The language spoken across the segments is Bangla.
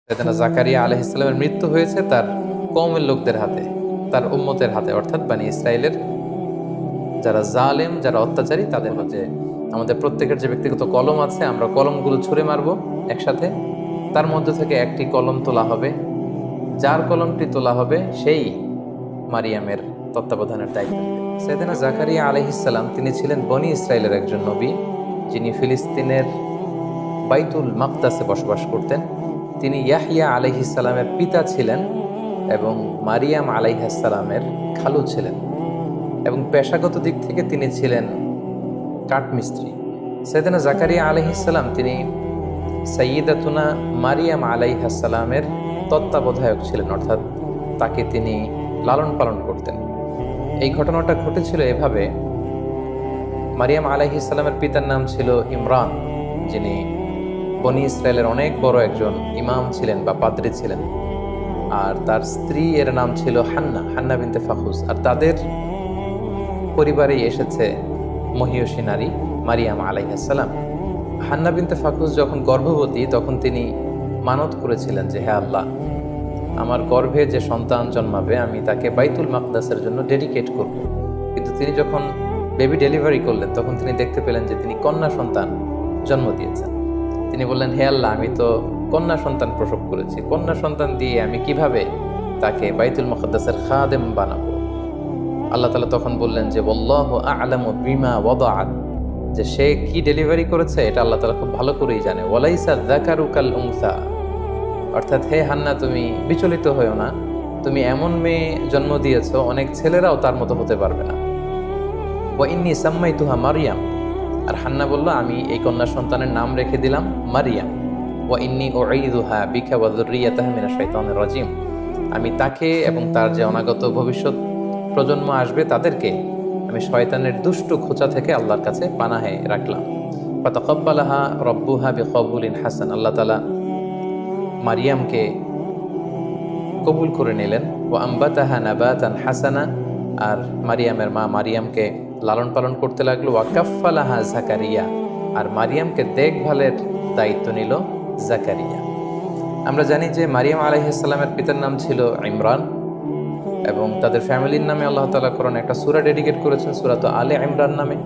সাইয়েদনা জাকারিয়া আলাইহিস সালামের মৃত্যু হয়েছে তার কওমের লোকদের হাতে, তার উম্মতের হাতে, অর্থাৎ বনি ইসরাইলের যারা জালেম, যারা অত্যাচারী তাদের হাতে। আমাদের প্রত্যেকের যে ব্যক্তিগত কলম আছে, আমরা কলমগুলো ছুঁড়ে মারবো একসাথে। তার মধ্য থেকে একটি কলম তোলা হবে, যার কলমটি তোলা হবে সেই মারিয়ামের তত্ত্বাবধানের দায়িত্ব নেবে। সাইয়েদনা জাকারিয়া আলাইহিস সালাম তিনি ছিলেন বনি ইসরাইলের একজন নবী, যিনি ফিলিস্তিনের বাইতুল মাকদাসে বসবাস করতেন। তিনি ইয়াহিয়া আলাইহিস সালামের পিতা ছিলেন এবং মারিয়াম আলাইহিস সালামের খালু ছিলেন, এবং পেশাগত দিক থেকে তিনি ছিলেন কাঠমিস্ত্রি। সাইয়েদনা জাকারিয়া আলাইহিস সালাম তিনি সাইয়্যিদাতুনা মারিয়াম আলাইহিস সালামের তত্ত্বাবধায়ক ছিলেন, অর্থাৎ তাকে তিনি লালন পালন করতেন। এই ঘটনাটা ঘটেছিল এভাবে: মারিয়াম আলাইহিস সালামের পিতার নাম ছিল ইমরান, যিনি বনি ইসরায়েলের অনেক বড় একজন ইমাম ছিলেন বা পাদ্রী ছিলেন। আর তার স্ত্রী এর নাম ছিল হান্না, হান্না বিনতে ফাখুস। আর তাদের পরিবারেই এসেছে মহিয়সী নারী মারিয়াম আলাইহিস সালাম। হান্না বিনতে ফাখুস যখন গর্ভবতী তখন তিনি মানত করেছিলেন যে, হে আল্লাহ, আমার গর্ভে যে সন্তান জন্মাবে আমি তাকে বাইতুল মাকদাসের জন্য ডেডিকেট করব। কিন্তু তিনি যখন বেবি ডেলিভারি করলেন তখন তিনি দেখতে পেলেন যে তিনি কন্যা সন্তান জন্ম দিয়েছেন। তিনি বললেন, হে আল্লাহ, আমি তো কন্যা সন্তান প্রসব করেছি, কন্যা সন্তান দিয়ে আমি কিভাবে তাকে বাইতুল মুকদ্দাসের খাদেম বানাবো? আল্লাহ তাআলা তখন বললেন যে, ওয়াল্লাহু আ'লামু বিমা ওয়াদাআত, যে সে কি ডেলিভারি করেছে এটা আল্লাহ তাআলা খুব ভালো করেই জানে। ওয়ালাইসা যাকারু কাল উনসা, অর্থাৎ হে হান্না, তুমি বিচলিত হয়েও না, তুমি এমন মেয়ে জন্ম দিয়েছো অনেক ছেলেরাও তার মতো হতে পারবে না। ওয়া ইন্নী সাম্মাইতুহা মারিয়াম, আর হান্না বলল, আমি এই কন্যা সন্তানের নাম রেখে দিলাম মারিয়াম। ওয়া ইন্নী উঈদুহা বিকা ওয়া যুররিয়াতাহা মিনাশ শাইতানির রাজিম, আমি তাকে এবং তার যে অনাগত ভবিষ্যৎ প্রজন্ম আসবে তাদেরকে আমি শয়তানের দুষ্ট খোঁচা থেকে আল্লাহর কাছে পানাহে রাখলাম। ফাতাকাব্বালাহা রাব্বুহা বিকবুলিন হাসান, আল্লাহ তাআলা মারিয়ামকে কবুল করে নিলেন। ওয়া আম্বাতাহা নাবাতান হাসানা, আর মারিয়ামের মা মারিয়ামকে লালন পালন করতে লাগলো। ওয়া কাফফালাহা জাকারিয়া, আর মারিয়ামকে দেখভালের দায়িত্ব নিল জাকারিয়া। আমরা জানি যে মারিয়াম আলাইহিস সালামের পিতার নাম ছিল ইমরান, এবং তাদের ফ্যামিলির নামে আল্লাহ তাআলা কোরআনে একটা সূরা ডেডিকেট করেছেন, সূরাত আলে ইমরান নামে।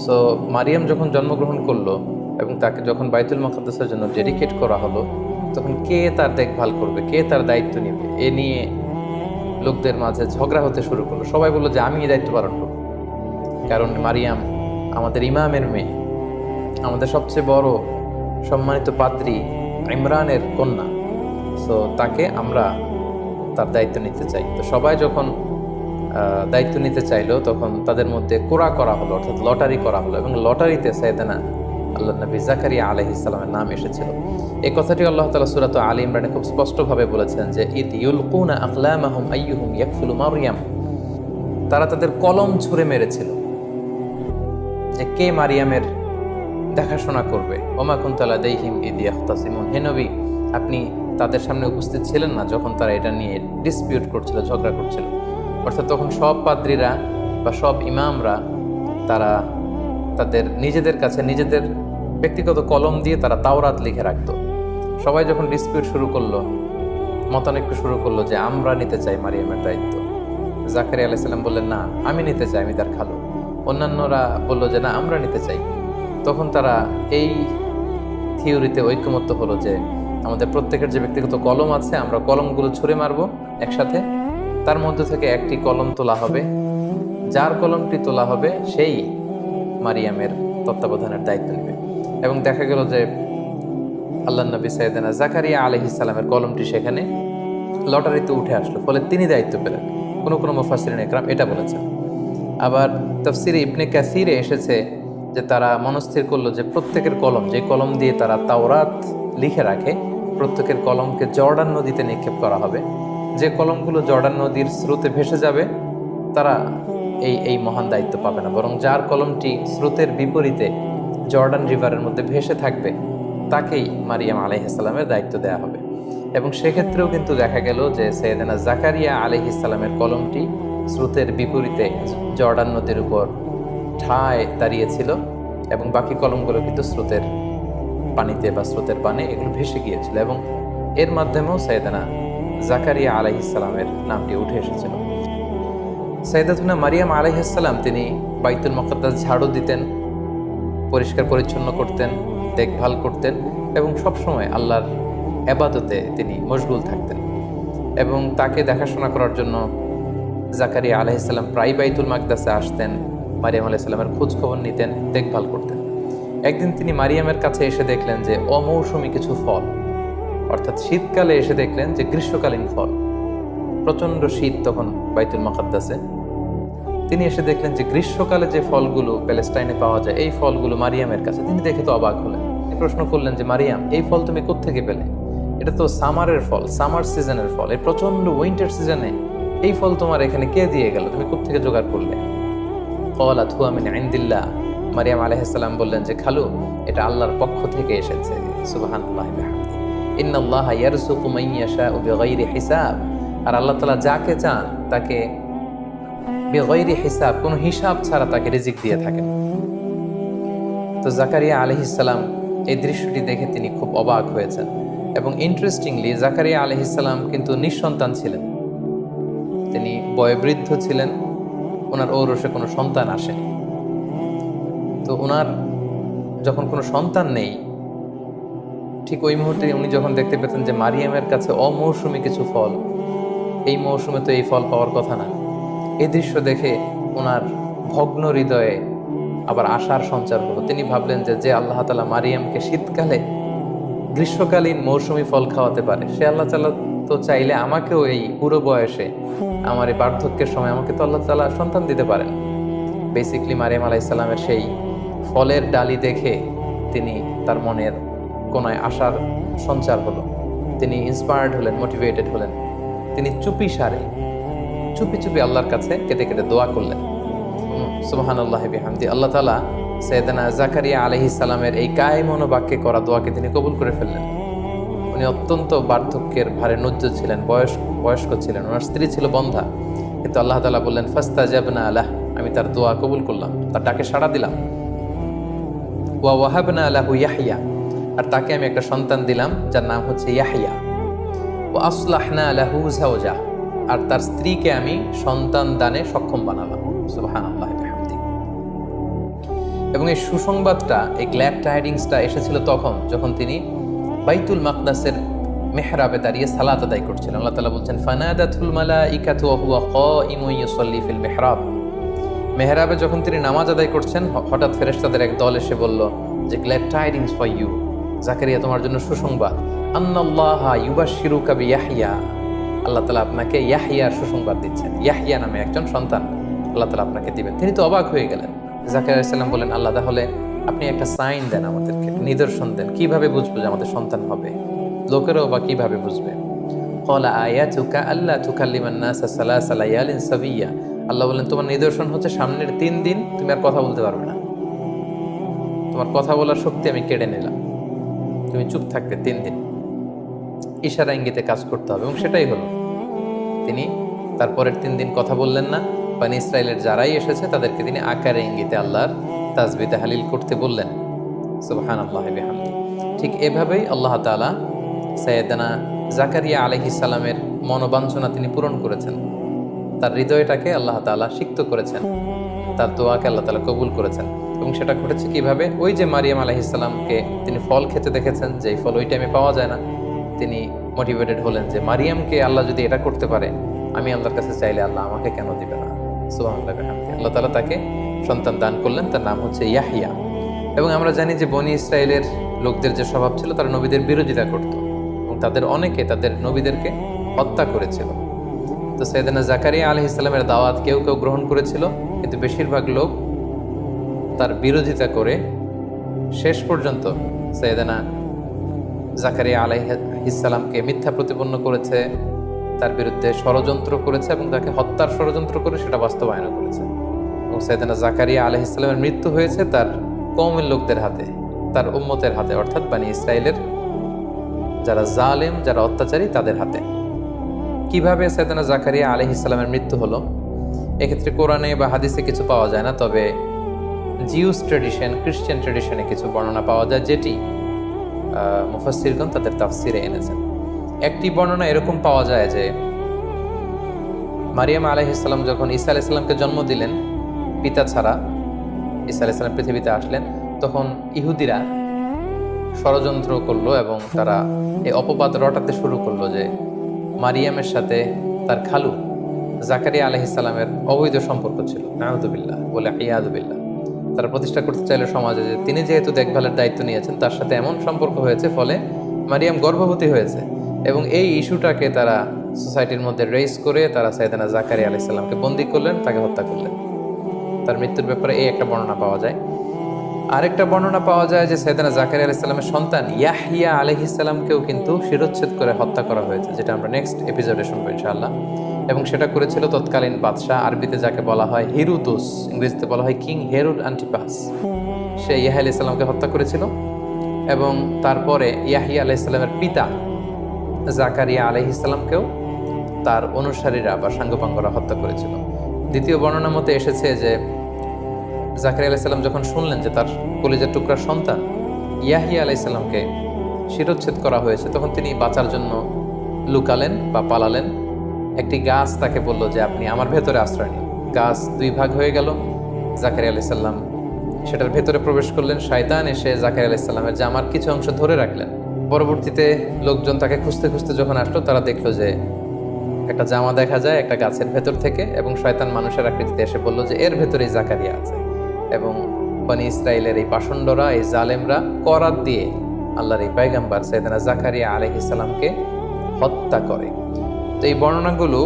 সো মারিয়াম যখন জন্মগ্রহণ করলো এবং তাকে যখন বাইতুল মুকদ্দাসের জন্য ডেডিকেট করা হলো, তখন কে তার দেখভাল করবে, কে তার দায়িত্ব নেবে, এ নিয়ে লোকদের মাঝে ঝগড়া হতে শুরু করলো। সবাই বললো যে আমি এই দায়িত্ব পালন করব, কারণ মারিয়াম আমাদের ইমামের মেয়ে, আমাদের সবচেয়ে বড় সম্মানিত পাত্রী ইমরানের কন্যা। সো তাকে আমরা তার দায়িত্ব নিতে চাই। তো সবাই যখন দায়িত্ব নিতে চাইলো তখন তাদের মধ্যে কোরা করা হলো, অর্থাৎ লটারি করা হলো, এবং লটারিতে সাইয়েদনা আল্লাহ নবী জাকারিয়া আলাইহিস সালামের নাম এসেছিল। এই কথাটি আল্লাহ তাআলা সূরাত আলে ইমরানে খুব স্পষ্টভাবে বলেছেন যে, ইদ ইউলকুনা আকলামাহুম আইয়ুহুম ইয়াকফুলু মারইয়াম, তারা তাদের কলম ছুঁড়ে মেরেছিল যে কে মারিয়ামের দেখাশোনা করবে। ওমা কুনতা লাদাইহিম ইদ ইয়াখতাসিমুন, হে নবী, আপনি তাদের সামনে উপস্থিত ছিলেন না যখন তারা এটা নিয়ে ডিসপিউট করছিল, ঝগড়া করছিল। অর্থাৎ তখন সব পাদ্রীরা বা সব ইমামরা তারা তাদের নিজেদের কাছে নিজেদের ব্যক্তিগত কলম দিয়ে তারা তাওরাত লিখে রাখতো। সবাই যখন ডিসপিউট শুরু করলো, মতানৈক্য শুরু করলো যে আমরা নিতে চাই মারিয়ামের দায়িত্ব, জাকারিয়া আলাইহিস সালাম বললেন, না, আমি নিতে চাই, আমি তার খালু। অন্যান্যরা বললো যে না, আমরা নিতে চাই। তখন তারা এই থিওরিতে ঐকমত্য হলো যে আমাদের প্রত্যেকের যে ব্যক্তিগত কলম আছে, আমরা কলমগুলো ছুঁড়ে মারবো একসাথে, তার মধ্য থেকে একটি কলম তোলা হবে, যার কলমটি তোলা হবে সেই মারিয়ামের তত্ত্বাবধানের দায়িত্ব নেবে। এবং দেখা গেল যে আল্লাহর নবী সাইয়েদনা জাকারিয়া আলাইহিস সালামের কলমটি সেখানে লটারিতে উঠে আসলো, ফলে তিনি দায়িত্ব পেলেন। কোনো কোনো মুফাসসিরিন ইকরাম এটা বলেছেন। আবার তাফসীরে ইবনে কাসীরে এসেছে যে তারা মনস্থির করলো যে প্রত্যেকের কলম, যে কলম দিয়ে তারা তাওরাত লিখে রাখে, প্রত্যেকের কলমকে জর্ডান নদীতে নিক্ষেপ করা হবে। যে কলমগুলো জর্ডান নদীর স্রোতে ভেসে যাবে তারা এই মহান দায়িত্ব পাবে না, বরং যার কলমটি স্রোতের বিপরীতে জর্ডান রিভারের মধ্যে ভেসে থাকবে তাকেই মারিয়াম আলাইহিস সালামের দায়িত্ব দেওয়া হবে। এবং সেক্ষেত্রেও কিন্তু দেখা গেল যে সাইয়েদনা জাকারিয়া আলাইহিস সালামের কলমটি স্রোতের বিপরীতে জর্ডান নদীর উপর ঠায় দাঁড়িয়েছিল, এবং বাকি কলমগুলো কিন্তু স্রোতের পানিতে বা স্রোতের পানে এগুলো ভেসে গিয়েছিল। এবং এর মাধ্যমেও সৈয়দনা জাকারিয়া আলাইহিস সালামের নামটি উঠে এসেছিল। সাইয়েদাতুনা মারিয়াম আলাইহিস সালাম তিনি বাইতুল মুকাদ্দাস ঝাড়ু দিতেন, পরিষ্কার পরিচ্ছন্ন করতেন, দেখভাল করতেন এবং সবসময় আল্লাহর ইবাদতে তিনি মশগুল থাকতেন। এবং তাকে দেখাশোনা করার জন্য জাকারিয়া আলাইহিস সালাম প্রায় বাইতুল মাকদাসে আসতেন, মারিয়াম আলাইহিস সালামের খোঁজ খবর নিতেন, দেখভাল করতেন। একদিন তিনি মারিয়ামের কাছে এসে দেখলেন যে অমৌসুমী কিছু ফল, অর্থাৎ শীতকালে এসে দেখলেন যে গ্রীষ্মকালীন ফল, প্রচণ্ড শীত তখন বাইতুল মুকাদ্দাসে। তিনি এসে দেখলেন যে গ্রীষ্মকালে যে ফলগুলো প্যালেস্টাইনে পাওয়া যায় এই ফলগুলো মারিয়ামের কাছে। তিনি দেখে তো অবাক হলেন, প্রশ্ন করলেন যে মারিয়াম, এই ফল তুমি কোত্থেকে পেলে? এটা তো সামারের ফল, সামার সিজনের ফল, এই প্রচণ্ড উইন্টার সিজনে এই ফল তোমার এখানে কে দিয়ে গেল? তুমি কোত্থেকে জোগাড় করলে? ক্বালাত হুয়া মিন ইনদিল্লাহ। মারিয়াম আলাইহিস সালাম বললেন যে খালু, এটা আল্লাহর পক্ষ থেকে এসেছে। সুবহানাল্লাহি ওয়া বিহামদিহি। ইন্নাল্লাহা ইয়ারযুকু মান ইয়াশাউ বিগাইরি হিসাব। আর আল্লাহ তাআলা যাকে চান তাকে বিগাইরি হিসাব, কোনো হিসাব ছাড়া তাকে রিজিক দিয়ে থাকেন। তো জাকারিয়া আলাইহিস সালাম এই দৃশ্যটি দেখে তিনি খুব অবাক হয়েছেন। এবং ইন্টারেস্টিংলি জাকারিয়া আলাইহিস সালাম কিন্তু নিঃসন্তান ছিলেন, তিনি বয়োবৃদ্ধ ছিলেন, ওনার ঔরসে কোনো সন্তান আসেনি। তো ওনার যখন কোনো সন্তান নেই, ঠিক ওই মুহূর্তে উনি যখন দেখতে পেতেন যে মারিয়ামের কাছে অমৌসুমী কিছু ফল, এই মৌসুমে তো এই ফল পাওয়ার কথা না, এই দৃশ্য দেখে ওনার ভগ্ন হৃদয়ে আবার আশার সঞ্চার হলো। তিনি ভাবলেন যে আল্লাহ তাআলা মারিয়ামকে শীতকালে গ্রীষ্মকালীন মৌসুমী ফল খাওয়াতে পারে, সে আল্লাহ তাআলা তো চাইলে আমাকেও এই পুরো বয়সে, আমার এই বার্ধক্যের সময় আমাকে তো আল্লাহ তাআলা সন্তান দিতে পারেন। বেসিকলি মারিয়াম আলাইহিস সালামের সেই ফলের ডালি দেখে তিনি তার মনের কোনায় আশার সঞ্চার হলো, তিনি ইন্সপায়ার্ড হলেন, মোটিভেটেড হলেন। তিনি চুপি চুপি আল্লাহর কাছে কেঁদে কেঁদে দোয়া করলেন। সুবহানাল্লাহি বিহামদি। আল্লাহ তাআলা সাইয়েদনা জাকারিয়া আলাইহিস সালামের এই কায়মন বাক্যে করা দোয়াকে তিনি কবুল করে ফেললেন। উনি অত্যন্ত বার্ধক্যের ভারে নুজ্জ ছিলেন, বয়স্ক ছিলেন, ওনার স্ত্রী ছিল বন্ধ্যা, কিন্তু আল্লাহ তাআলা বললেন ফাস্তাজাবনা লাহ, আমি তার দোয়া কবুল করলাম, তার ডাকে সাড়া দিলাম। ওয়া ওয়াহাবনা লাহু ইয়াহইয়া, আর তাকে আমি একটা সন্তান দিলাম যার নাম হচ্ছে ইয়াহইয়া। ওয়া আসলাহনা লাহু যাওজা, আর তার স্ত্রীকে আমি সন্তান দানে সক্ষম বানালাম। সুবহানাল্লাহি ওয়া বিহামদিহি। এবং এই সুসংবাদটা, এই গ্ল্যাড টাইডিংসটা এসেছিল তখন যখন তিনি বাইতুল মাকদাসের মেহরাবে দাঁড়িয়ে সালাত আদায় করছিলেন। আল্লাহ তাআলা বলছেন ফানাদাতুল মালাইকাতু ওয়া হুয়া কাইমুন ইউসাল্লি ফিল মিহরাব। মেহরাবে যখন তিনি নামাজ আদায় করছেন, হঠাৎ ফেরেশতাদের এক দল এসে বলল যে glad tidings for you, Zachariah তোমার জন্য সুসংবাদ। আন্নাল্লাহা ইউবাশশিরুকা বিয়াহইয়া, আল্লাহ তাআলা আপনাকে ইয়াহইয়ার সুসংবাদ দিচ্ছেন, ইয়াহইয়া নামে একজন সন্তান আল্লাহ তাআলা আপনাকে দিবেন। তিনি তো অবাক হয়ে গেলেন। জাকারিয়া আলাইহিস সালাম বলেন, আল্লাহ তাহলে আপনি একটা সাইন দেন আমাদেরকে, নিদর্শন দেন, কিভাবে বুঝবো যে আমাদের সন্তান হবে? লোকেরাও বা কিভাবে বুঝবে? ক্বালা আয়াতুকা আল্লা তুকাল্লিমান নাসা সালাসা লায়ালিন সাবিয়্যা। আল্লাহ বলেন, তোমার নিদর্শন হচ্ছে সামনের 3 দিন তুমি আর কথা বলতে পারবে না, তোমার কথা বলার শক্তি আমি কেড়ে নিলাম, তুমি চুপ থাকবে 3 দিন, ইশারা ইঙ্গিতে কাজ করতে হবে। এবং সেটাই হলো, তিনি তারপরের 3 দিন কথা বললেন না। বনী ইসরাইলের যারাই এসেছে তাদেরকে তিনি আকারে ইঙ্গিতে আল্লাহর তাসবিহ তাহলিল করতে বললেন। সুবহানাল্লাহি ওয়া বিহামদিহি। ঠিক এভাবেই আল্লাহ তাআলা সাইয়েদনা জাকারিয়া আলাইহিস সালামের মনোবাঞ্ছনা তিনি পূরণ করেছেন, তার হৃদয়টাকে আল্লাহ তাআলা সিক্ত করেছেন, তার দোয়াকে আল্লাহ তাআলা কবুল করেছেন। এবং সেটা ঘটেছে কিভাবে? ওই যে মারিয়াম আলাইহিস সালামকে তিনি ফল খেতে দেখেছেন, যে ফল ওই টাইমে পাওয়া যায় না, তিনি মোটিভেটেড হলেন যে মারিয়ামকে আল্লাহ যদি এটা করতে পারে, আমি আল্লাহর কাছে চাইলে আল্লাহ আমাকে কেন দিবে না? সুবহানাল্লাহি ওয়া বিহামদিহি। আল্লাহ তাআলা তাকে সন্তান দান করলেন, তার নাম হচ্ছে ইয়াহইয়া। এবং আমরা জানি যে বনী ইসরাইলের লোকদের যে স্বভাব ছিল, তারা নবীদের বিরোধিতা করত এবং তাদের অনেকে তাদের নবীদেরকে হত্যা করেছিল। তো সাইয়েদনা জাকারিয়া আলাইহিস সালামের দাওয়াত কেউ কেউ গ্রহণ করেছিল, কিন্তু বেশিরভাগ লোক তার বিরোধিতা করে শেষ পর্যন্ত সাইয়েদনা জাকারিয়া আলাইহিস সালামকে মিথ্যা প্রতিপন্ন করেছে, তার বিরুদ্ধে ষড়যন্ত্র করেছে এবং তাকে হত্যার ষড়যন্ত্র করে সেটা বাস্তবায়ন করেছে। এবং সাইয়েদনা জাকারিয়া আলাইহিস সালামের মৃত্যু হয়েছে তার কওমের লোকদের হাতে, তার উম্মতের হাতে, অর্থাৎ বনী ইসরাইলের যারা জালেম, যারা অত্যাচারী, তাদের হাতে। কিভাবে সাইয়েদনা জাকারিয়া আলাইহিস সালামের মৃত্যু হলো, এক্ষেত্রে কোরআনে বা হাদিসে কিছু পাওয়া যায় না, তবে জিউস ট্রেডিশন, খ্রিস্টান ট্রেডিশনে কিছু বর্ণনা পাওয়া যায়, যেটি মুফাসসিরগণ তাদের তাফসিরে এনেছেন। একটি বর্ণনা এরকম পাওয়া যায় যে মারিয়াম আলাইহিসসালাম যখন ঈসা আলাইহিসসালামকে জন্ম দিলেন পিতা ছাড়া, ঈসা আলাইহিসসালাম পৃথিবীতে আসলেন, তখন ইহুদিরা ষড়যন্ত্র করলো এবং তারা এই অপবাদ রটাতে শুরু করলো যে মারিয়ামের সাথে তার খালু জাকারিয়া আলাইহিসসালামের অবৈধ সম্পর্ক ছিল, নাউযুবিল্লাহ বলে ইয়াদুবিল্লাহ। তারা প্রতিষ্ঠা করতে চাইলো সমাজে যে তিনি যেহেতু দেখভালের দায়িত্ব নিয়েছেন তার সাথে এমন সম্পর্ক হয়েছে ফলে মারিয়াম গর্ভবতী হয়েছে, এবং এই ইস্যুটাকে তারা সোসাইটির মধ্যে রেইজ করে তারা সাইয়েদনা জাকারিয়া আলাইহিসসালামকে বন্দী করলেন, তাকে হত্যা করলেন। তার মৃত্যুর ব্যাপারে এই একটা বর্ণনা পাওয়া যায়। আরেকটা বর্ণনা পাওয়া যায় যে সাইয়েদনা জাকারিয়া আলাইহিসসালামের সন্তান ইয়াহইয়া আলাইহিসসালামকেও কিন্তু শিরচ্ছেদ করে হত্যা করা হয়েছে, যেটা আমরা নেক্সট এপিসোডে শুনবো ইনশাআল্লাহ। এবং সেটা করেছিল তৎকালীন বাদশাহ, আরবিতে যাকে বলা হয় হিরুতুস, ইংরেজিতে বলা হয় কিং হেরুড অ্যান্টিপাস। সে ইয়াহইয়া আলাইহিসসালামকে হত্যা করেছিল এবং তারপরে ইয়াহইয়া আলাইহিসসালামের পিতা জাকারিয়া আলাইহিসসালামকেও তার অনুসারীরা বা সাঙ্গপাঙ্গরা হত্যা করেছিল। দ্বিতীয় বর্ণনা মতে এসেছে যে জাকারিয়া আলাইহিসসালাম যখন শুনলেন যে তার কলিজার টুকরার সন্তান ইয়াহইয়া আলাইহিসসালামকে শিরচ্ছেদ করা হয়েছে, তখন তিনি বাঁচার জন্য লুকালেন বা পালালেন। একটি গাছ তাকে বলল যে আপনি আমার ভেতরে আশ্রয় নিন। গাছ দুই ভাগ হয়ে গেল, জাকারিয়া আলাইহিসসালাম সেটার ভেতরে প্রবেশ করলেন। শয়তান এসে জাকারিয়া আলাইহিসসালামের জামার কিছু অংশ ধরে রাখলেন। পরবর্তীতে লোকজন তাকে খুঁজতে খুঁজতে যখন আসলো, তারা দেখলো যে একটা জামা দেখা যায় একটা গাছের ভেতর থেকে, এবং শয়তান মানুষের আকৃতিতে এসে বলল যে এর ভেতরেই জাকারিয়া আছে। এবং বনি ইসরাইলের এই পাষণ্ডরা, এই জালেমরা করাত দিয়ে আল্লাহর এই পয়গম্বর সাইয়েদনা জাকারিয়া আলাইহিসসালামকে হত্যা করে। তো এই বর্ণনাগুলো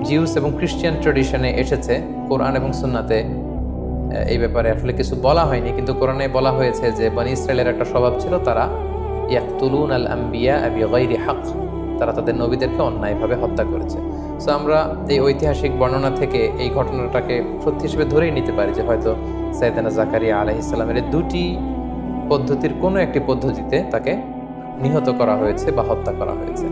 জিউস এবং খ্রিস্টান ট্রেডিশনে এসেছে। কোরআন এবং সুন্নাতে এই ব্যাপারে আসলে কিছু বলা হয়নি, কিন্তু কোরআনে বলা হয়েছে যে বনি ইসরাইলের একটা স্বভাব ছিল, তারা ইয়াকতুলুন আল আম্বিয়া বিগাইরি হক, তারা তাদের নবীদেরকে অন্যায়ভাবে হত্যা করেছে। সো আমরা এই ঐতিহাসিক বর্ণনা থেকে এই ঘটনাটাকে সত্যি হিসেবে ধরেই নিতে পারি যে হয়তো সাইয়েদনা জাকারিয়া আলাইহিসসালামের দুটি পদ্ধতির কোনো একটি পদ্ধতিতে তাকে নিহত করা হয়েছে বা হত্যা করা হয়েছে।